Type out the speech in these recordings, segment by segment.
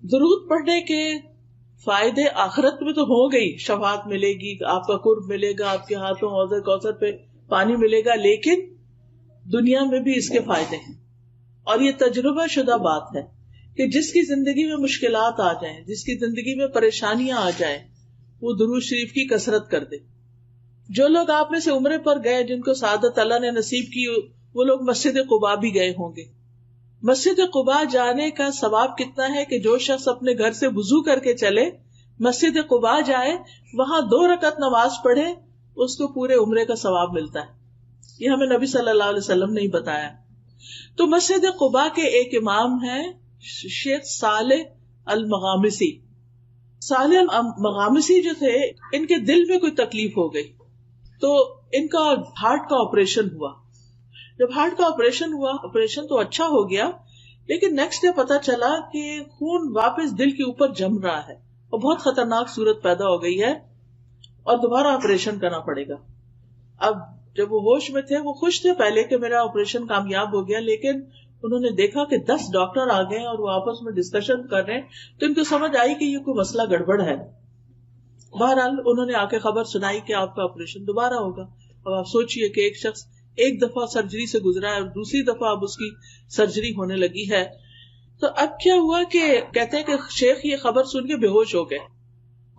درود پڑھنے کے فائدے آخرت میں تو ہو گئی، شفاعت ملے گی، آپ کا قرب ملے گا، آپ کے ہاتھوں حوض کوثر پہ پانی ملے گا، لیکن دنیا میں بھی اس کے فائدے ہیں. اور یہ تجربہ شدہ بات ہے کہ جس کی زندگی میں مشکلات آ جائیں، جس کی زندگی میں پریشانیاں آ جائیں، وہ درود شریف کی کثرت کر دے. جو لوگ آپ میں سے عمرے پر گئے، جن کو سعادت اللہ نے نصیب کی، وہ لوگ مسجد قباء بھی گئے ہوں گے. مسجد قباء جانے کا ثواب کتنا ہے کہ جو شخص اپنے گھر سے وضو کر کے چلے، مسجد قباء جائے، وہاں 2 رکعت نماز پڑھے، اس کو پورے عمرے کا ثواب ملتا ہے. یہ ہمیں نبی صلی اللہ علیہ وسلم نے ہی بتایا. تو مسجد قباء کے ایک امام ہیں شیخ صالح المغامسی. صالح المغامسی جو تھے، ان کے دل میں کوئی تکلیف ہو گئی تو ان کا ہارٹ کا آپریشن ہوا. جب ہارٹ کا آپریشن ہوا، آپریشن تو اچھا ہو گیا، لیکن نیکسٹ ڈے پتا چلا کہ خون واپس دل کے اوپر جم رہا ہے اور بہت خطرناک صورت پیدا ہو گئی ہے اور دوبارہ آپریشن کرنا پڑے گا. اب جب وہ ہوش میں تھے، وہ خوش تھے پہلے کہ میرا آپریشن کامیاب ہو گیا، لیکن انہوں نے دیکھا کہ 10 ڈاکٹر آ گئے اور وہ آپس میں ڈسکشن کر رہے ہیں، تو ان کو سمجھ آئی کہ یہ کوئی مسئلہ گڑبڑ ہے. بہرحال انہوں نے آ کے خبر سنائی کہ آپ کا آپریشن دوبارہ ہوگا. اب آپ سوچئے کہ ایک شخص ایک دفعہ سرجری سے گزرا ہے اور دوسری دفعہ اب اس کی سرجری ہونے لگی ہے. تو اب کیا ہوا کہ کہتے ہیں کہ شیخ یہ خبر سن کے بے ہوش ہو گئے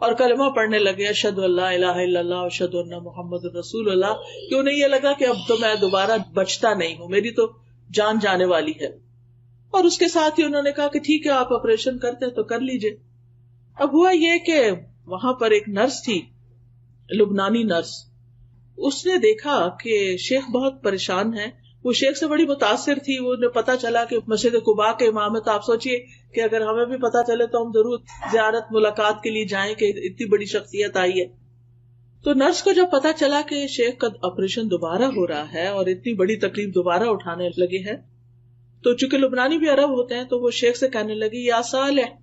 اور کلمہ پڑھنے لگے، اشہد ان لا الہ الا اللہ اشہد ان محمد رسول اللہ، کہ انہیں یہ لگا کہ اب تو میں دوبارہ بچتا نہیں ہوں، میری تو جان جانے والی ہے. اور اس کے ساتھ ہی انہوں نے کہا کہ ٹھیک ہے، آپ آپریشن کرتے تو کر لیجئے. اب ہوا یہ کہ وہاں پر ایک نرس تھی، لبنانی نرس. اس نے دیکھا کہ شیخ بہت پریشان ہے. وہ شیخ سے بڑی متاثر تھی. وہ نے پتا چلا کہ مسجد قباء کے امام ہے، تو آپ سوچئے کہ اگر ہمیں بھی پتا چلے تو ہم ضرور زیارت ملاقات کے لیے جائیں کہ اتنی بڑی شخصیت آئی ہے. تو نرس کو جب پتا چلا کہ شیخ کا آپریشن دوبارہ ہو رہا ہے اور اتنی بڑی تکلیف دوبارہ اٹھانے لگے ہیں، تو چونکہ لبنانی بھی عرب ہوتے ہیں، تو وہ شیخ سے کہنے لگی، یا صالح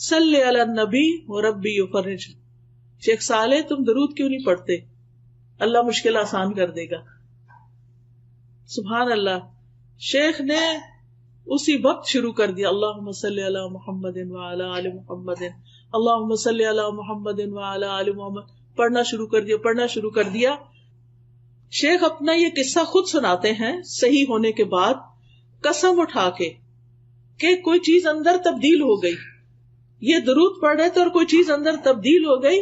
صلی علی النبی وربی یفرج. شیخ صالح تم درود کیوں نہیں پڑھتے؟ اللہ مشکل آسان کر دے گا. سبحان اللہ. شیخ نے اسی وقت شروع کر دیا، اللہم صلی علی محمد وعلی آل محمد، اللہم صلی علی محمد وعلی آل محمد، پڑھنا شروع کر دیا. شیخ اپنا یہ قصہ خود سناتے ہیں صحیح ہونے کے بعد، قسم اٹھا کے کہ کوئی چیز اندر تبدیل ہو گئی. یہ درود پڑھ رہے تھے اور کوئی چیز اندر تبدیل ہو گئی.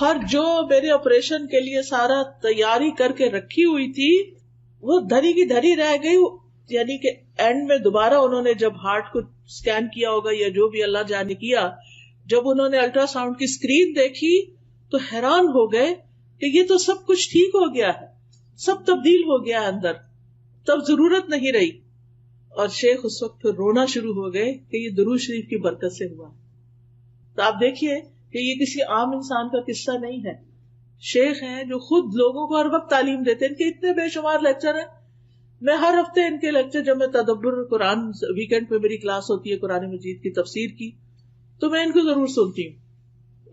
ہر جو میرے آپریشن کے لیے سارا تیاری کر کے رکھی ہوئی تھی، وہ دھری کی دھری رہ گئی. یعنی کہ اینڈ میں دوبارہ انہوں نے جب ہارٹ کو سکین کیا ہوگا یا جو بھی اللہ جانے کیا، جب انہوں نے الٹرا ساؤنڈ کی اسکرین دیکھی تو حیران ہو گئے کہ یہ تو سب کچھ ٹھیک ہو گیا ہے، سب تبدیل ہو گیا ہے اندر، تب ضرورت نہیں رہی. اور شیخ اس وقت پھر رونا شروع ہو گئے کہ یہ درود شریف کی برکت سے ہوا. تو آپ دیکھیے کہ یہ کسی عام انسان کا قصہ نہیں ہے. شیخ ہیں جو خود لوگوں کو ہر وقت تعلیم دیتے ہیں. ان کے اتنے بے شمار لیکچر ہیں. میں ہر ہفتے ان کے لیکچر، جب میں تدبر قرآن ویکینڈ پہ میری کلاس ہوتی ہے قرآن مجید کی تفسیر کی، تو میں ان کو ضرور سنتی ہوں.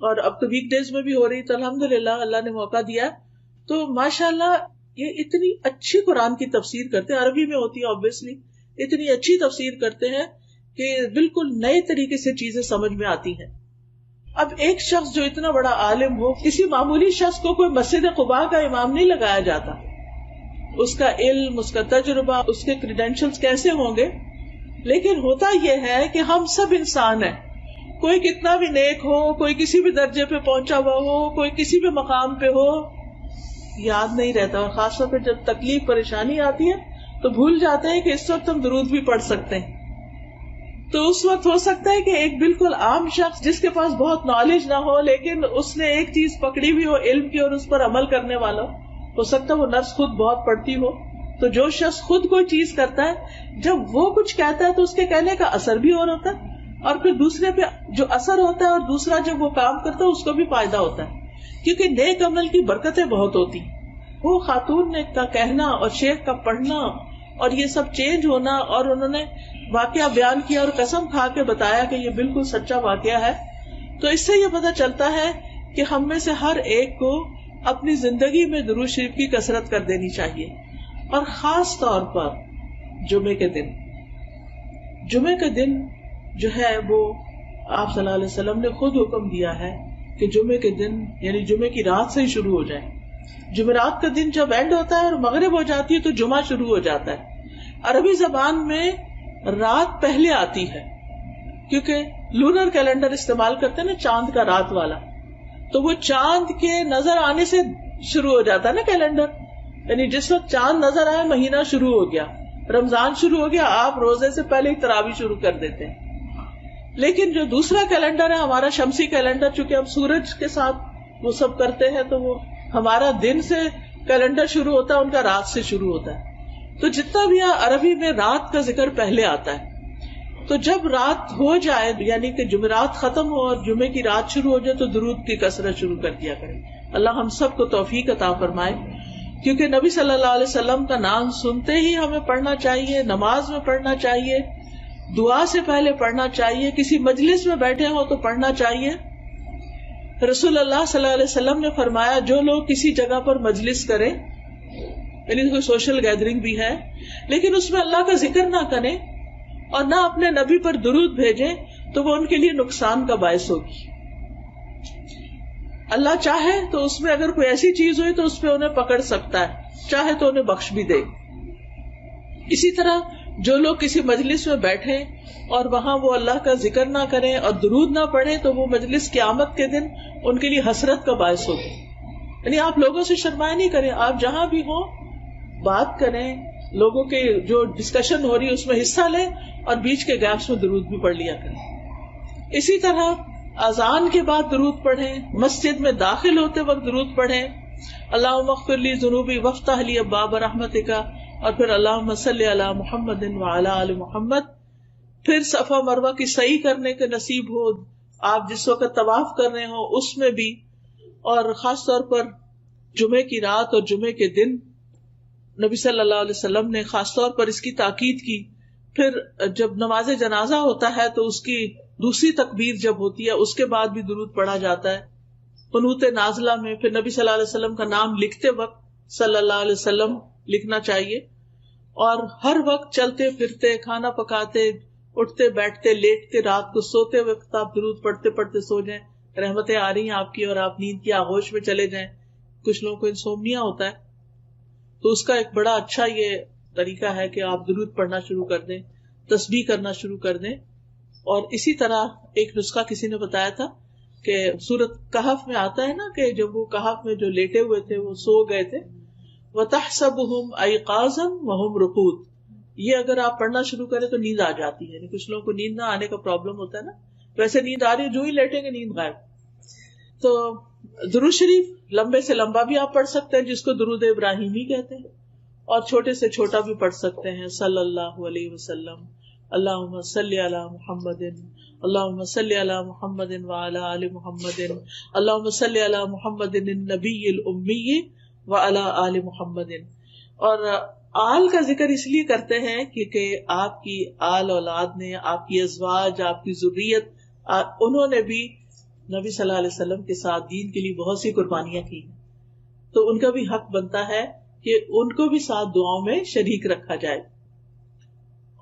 اور اب تو ویک ڈیز میں بھی ہو رہی، تو الحمدللہ اللہ نے موقع دیا. تو ماشاءاللہ یہ اتنی اچھی قرآن کی تفسیر کرتے ہیں، عربی میں ہوتی ہے obviously، اتنی اچھی تفسیر کرتے ہیں کہ بالکل نئے طریقے سے چیزیں سمجھ میں آتی ہیں. اب ایک شخص جو اتنا بڑا عالم ہو، کسی معمولی شخص کو کوئی مسجد قباء کا امام نہیں لگایا جاتا. اس کا علم، اس کا تجربہ، اس کے کریڈینشلز کیسے ہوں گے. لیکن ہوتا یہ ہے کہ ہم سب انسان ہیں. کوئی کتنا بھی نیک ہو، کوئی کسی بھی درجے پہ پہنچا ہوا ہو، کوئی کسی بھی مقام پہ ہو، یاد نہیں رہتا. اور خاص طور پہ جب تکلیف پریشانی آتی ہے تو بھول جاتے ہیں کہ اس وقت ہم درود بھی پڑھ سکتے ہیں. تو اس وقت ہو سکتا ہے کہ ایک بالکل عام شخص جس کے پاس بہت نالج نہ ہو، لیکن اس نے ایک چیز پکڑی ہوئی ہو علم کی اور اس پر عمل کرنے والا ہو سکتا ہے وہ نرس خود بہت پڑھتی ہو. تو جو شخص خود کوئی چیز کرتا ہے، جب وہ کچھ کہتا ہے تو اس کے کہنے کا اثر بھی اور ہوتا ہے، اور پھر دوسرے پہ جو اثر ہوتا ہے اور دوسرا جب وہ کام کرتا ہے اس کو بھی فائدہ ہوتا ہے. کیونکہ نیک عمل کی برکتیں بہت ہوتی. وہ خاتون نے کا کہنا اور شیخ کا پڑھنا اور یہ سب چینج ہونا، اور انہوں نے واقعہ بیان کیا اور قسم کھا کے بتایا کہ یہ بالکل سچا واقعہ ہے. تو اس سے یہ پتہ چلتا ہے کہ ہم میں سے ہر ایک کو اپنی زندگی میں درود شریف کی کثرت کر دینی چاہیے. اور خاص طور پر جمعے کے دن جو ہے وہ آپ صلی اللہ علیہ وسلم نے خود حکم دیا ہے کہ جمعے کے دن یعنی جمعے کی رات سے ہی شروع ہو جائے. جمعرات کا دن جب اینڈ ہوتا ہے اور مغرب ہو جاتی ہے تو جمعہ شروع ہو جاتا ہے. عربی زبان میں رات پہلے آتی ہے کیونکہ لونر کیلنڈر استعمال کرتے ہیں نا، چاند کا رات والا، تو وہ چاند کے نظر آنے سے شروع ہو جاتا ہے نا کیلنڈر. یعنی جس وقت چاند نظر آئے مہینہ شروع ہو گیا، رمضان شروع ہو گیا، آپ روزے سے پہلے ہی تراویح شروع کر دیتے ہیں. لیکن جو دوسرا کیلنڈر ہے ہمارا شمسی کیلنڈر، چونکہ ہم سورج کے ساتھ وہ سب کرتے ہیں تو وہ ہمارا دن سے کیلنڈر شروع ہوتا ہے، ان کا رات سے شروع ہوتا ہے. تو جتنا بھی عربی میں رات کا ذکر پہلے آتا ہے. تو جب رات ہو جائے یعنی کہ جمعرات ختم ہو اور جمعے کی رات شروع ہو جائے تو درود کی کثرت شروع کر دیا کریں. اللہ ہم سب کو توفیق عطا فرمائے، کیونکہ نبی صلی اللہ علیہ وسلم کا نام سنتے ہی ہمیں پڑھنا چاہیے، نماز میں پڑھنا چاہیے، دعا سے پہلے پڑھنا چاہیے، کسی مجلس میں بیٹھے ہو تو پڑھنا چاہیے. رسول اللہ صلی اللہ علیہ وسلم نے فرمایا جو لوگ کسی جگہ پر مجلس کریں، یعنی کوئی سوشل گیدرنگ بھی ہے لیکن اس میں اللہ کا ذکر نہ کریں اور نہ اپنے نبی پر درود بھیجیں تو وہ ان کے لیے نقصان کا باعث ہوگی. اللہ چاہے تو اس میں اگر کوئی ایسی چیز ہوئی تو اس پہ انہیں پکڑ سکتا ہے، چاہے تو انہیں بخش بھی دے. اسی طرح جو لوگ کسی مجلس میں بیٹھیں اور وہاں وہ اللہ کا ذکر نہ کریں اور درود نہ پڑھیں تو وہ مجلس قیامت کے دن ان کے لیے حسرت کا باعث ہوگی. یعنی آپ لوگوں سے شرمائے نہیں کریں، آپ جہاں بھی ہوں بات کریں، لوگوں کے جو ڈسکشن ہو رہی ہے اس میں حصہ لیں اور بیچ کے گیپس میں درود بھی پڑھ لیا کریں. اسی طرح اذان کے بعد درود پڑھیں، مسجد میں داخل ہوتے وقت درود پڑھیں، اللہم اغفر لی ذنوبی وافتح لی ابواب رحمتک، اور پھر اللہم صلی علی محمد وعلی آل محمد. پھر صفا مروہ کی سعی کرنے کے نصیب ہو، آپ جس وقت طواف کر رہے ہوں اس میں بھی، اور خاص طور پر جمعے کی رات اور جمعے کے دن نبی صلی اللہ علیہ وسلم نے خاص طور پر اس کی تاکید کی. پھر جب نماز جنازہ ہوتا ہے تو اس کی دوسری تکبیر جب ہوتی ہے اس کے بعد بھی درود پڑھا جاتا ہے. قنوت نازلہ میں پھر نبی صلی اللہ علیہ وسلم کا نام لکھتے وقت صلی اللہ علیہ وسلم لکھنا چاہیے، اور ہر وقت چلتے پھرتے، کھانا پکاتے، اٹھتے بیٹھتے، لیٹتے، رات کو سوتے وقت آپ درود پڑھتے پڑھتے سو جائیں، رحمتیں آ رہی ہیں آپ کی اور آپ نیند کی آغوش میں چلے جائیں. کچھ لوگوں کو انسومنیا ہوتا ہے تو اس کا ایک بڑا اچھا یہ طریقہ ہے کہ آپ درود پڑھنا شروع کر دیں، تسبیح کرنا شروع کر دیں. اور اسی طرح ایک نسخہ کسی نے بتایا تھا کہ سورۃ کہف میں آتا ہے نا کہ جب وہ کہف میں جو لیٹے ہوئے تھے وہ سو گئے تھے، وَتَحْسَبُهُمْ أَيْقَاظًا وَهُمْ رُقُودٌ، یہ اگر آپ پڑھنا شروع کریں تو نیند آ جاتی ہے. کچھ لوگوں کو نیند نہ آنے کا پرابلم ہوتا ہے نا، ویسے نیند آ رہی ہے جو ہی لیٹیں گے نیند غائب. تو درود شریف لمبے سے لمبا بھی آپ پڑھ سکتے ہیں جس کو درود ابراہیمی کہتے ہیں، اور چھوٹے سے چھوٹا بھی پڑھ سکتے ہیں. صلی اللہ علیہ وسلم، اللہم صلی علی محمد، اللہم صلی علی محمد وعلی آل محمد، اللہم صلی علی محمد النبی الامی وعلی آل محمد. اور آل کا ذکر اس لیے کرتے ہیں کیونکہ آپ کی آل اولاد نے، آپ کی ازواج، آپ کی ذریت، انہوں نے بھی نبی صلی اللہ علیہ وسلم کے ساتھ دین کے لیے بہت سی قربانیاں کی، تو ان کا بھی حق بنتا ہے کہ ان کو بھی ساتھ دعاؤں میں شریک رکھا جائے.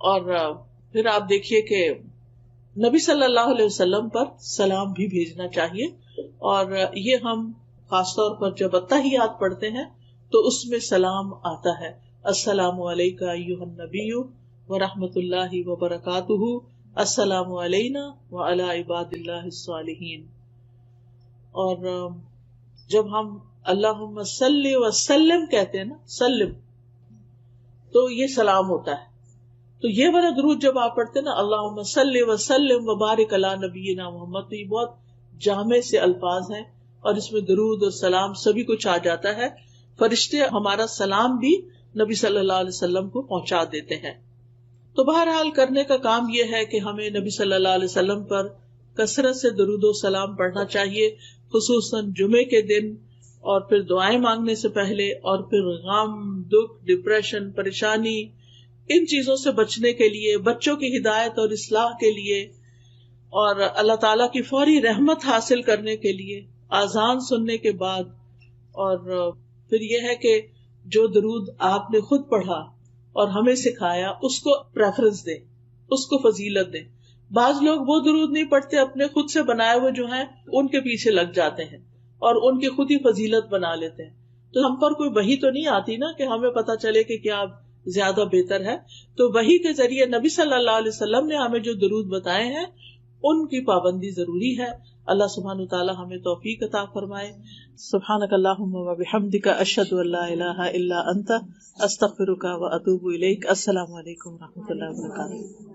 اور پھر آپ دیکھیے کہ نبی صلی اللہ علیہ وسلم پر سلام بھی بھیجنا چاہیے، اور یہ ہم خاص طور پر جب اتحیات پڑھتے ہیں تو اس میں سلام آتا ہے، السلام علیکہ ایھا النبی ورحمۃ اللہ وبرکاتہ، السلام علینا وعلی عباد اللہ الصالحین. اور جب ہم اللہم صلی وسلم کہتے ہیں نا، سلم، تو یہ سلام ہوتا ہے. تو یہ والا درود جب آپ پڑھتے ہیں نا، اللہم صلی وسلم وبارک علی نبینا محمد، تو یہ بہت جامع سے الفاظ ہیں اور اس میں درود اور سلام سبھی کچھ آ جاتا ہے. فرشتے ہمارا سلام بھی نبی صلی اللہ علیہ وسلم کو پہنچا دیتے ہیں. تو بہرحال کرنے کا کام یہ ہے کہ ہمیں نبی صلی اللہ علیہ وسلم پر کثرت سے درود و سلام پڑھنا چاہیے، خصوصاً جمعے کے دن، اور پھر دعائیں مانگنے سے پہلے، اور پھر غم، دکھ، ڈپریشن، پریشانی، ان چیزوں سے بچنے کے لیے، بچوں کی ہدایت اور اصلاح کے لیے، اور اللہ تعالیٰ کی فوری رحمت حاصل کرنے کے لیے آذان سننے کے بعد. اور پھر یہ ہے کہ جو درود آپ نے خود پڑھا اور ہمیں سکھایا اس کو پریفرنس دیں، اس کو فضیلت دیں. بعض لوگ وہ درود نہیں پڑھتے، اپنے خود سے بنائے ہوئے جو ہیں ان کے پیچھے لگ جاتے ہیں اور ان کی خود ہی فضیلت بنا لیتے ہیں. تو ہم پر کوئی وحی تو نہیں آتی نا کہ ہمیں پتا چلے کہ کیا زیادہ بہتر ہے. تو وحی کے ذریعے نبی صلی اللہ علیہ وسلم نے ہمیں جو درود بتائے ہیں ان کی پابندی ضروری ہے. اللہ سبحانہ وتعالی ہمیں توفیق عطا فرمائے. سبحانک اللہم و بحمدک، اشہد ان لا الہ الا انت، استغفرک و اتوب الیک. السلام علیکم و رحمۃ اللہ وبرکاتہ.